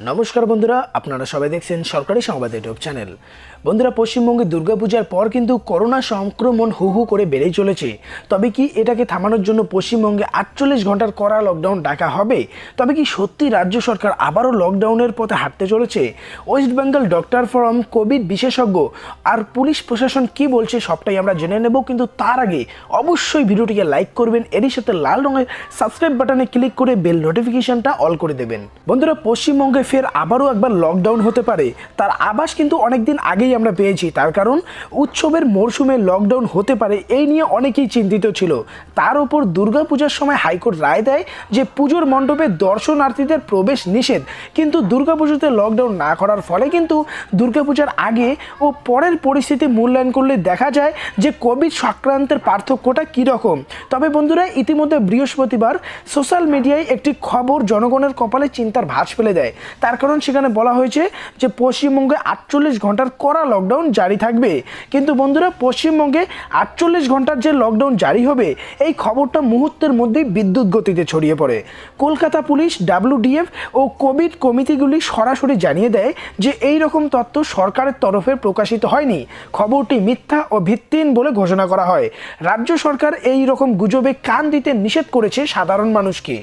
নমস্কার বন্ধুরা, আপনারা সবাই দেখছেন সরকারি সংবাদ ইউটিউব চ্যানেল। বন্ধুরা, পশ্চিমবঙ্গে দুর্গাপূজার পর কিন্তু করোনা সংক্রমণ হু হু করে বেড়েই চলেছে। তবে কি এটাকে থামানোর জন্য পশ্চিমবঙ্গে 48 ঘন্টার কড়া লকডাউন ডাকা হবে? তবে কি সত্যি রাজ্য সরকার আবারও লকডাউনের পথে হাঁটতে চলেছে? West Bengal doctor forum, Covid বিশেষজ্ঞ আর পুলিশ প্রশাসন কি বলছে সবটাই আমরা জেনে নেব। কিন্তু তার আগে অবশ্যই ভিডিওটিকে লাইক করবেন, এরই সাথে লাল রঙের সাবস্ক্রাইব বাটনে ক্লিক করে বেল নোটিফিকেশনটা অল করে দেবেন। বন্ধুরা, পশ্চিমবঙ্গে ফের আবারও একবার লকডাউন হতে পারে, তার আভাস কিন্তু অনেকদিন আগেই আমরা পেয়েছি। তার কারণ উৎসবের মরশুমে লকডাউন হতে পারে, এই নিয়ে অনেকেই চিন্তিত ছিল। তার উপর দুর্গাপূজার সময় হাইকোর্ট রায় দেয় যে পুজোর মণ্ডপে দর্শনার্থীদের প্রবেশ নিষেধ। কিন্তু দুর্গাপুজোতে লকডাউন না করার ফলে কিন্তু দুর্গাপূজার আগে ও পরের পরিস্থিতি মূল্যায়ন করলে দেখা যায় যে কোভিড সংক্রান্তের পার্থক্যটা কীরকম। তবে বন্ধুরা, ইতিমধ্যে বৃহস্পতিবার সোশ্যাল মিডিয়ায় একটি খবর জনগণের কপালে চিন্তার ভাঁজ ফেলে দেয়। তার কারণ সেখানে বলা হয়েছে যে পশ্চিমবঙ্গে 48 ঘন্টার কড়া লকডাউন জারি থাকবে। কিন্তু বন্ধুরা, পশ্চিমবঙ্গে 48 ঘন্টার যে লকডাউন জারি হবে, এই খবরটা মুহূর্তের মধ্যেই বিদ্যুৎ গতিতে ছড়িয়ে পড়ে। কলকাতা পুলিশ, WDF ও কোভিড কমিটিগুলি সরাসরি জানিয়ে দেয় যে এই রকম তথ্য সরকারের তরফে প্রকাশিত হয়নি, খবরটি মিথ্যা ও ভিত্তিহীন বলে ঘোষণা করা হয়। রাজ্য সরকার এই রকম গুজবে কান দিতে নিষেধ করেছে সাধারণ মানুষকে।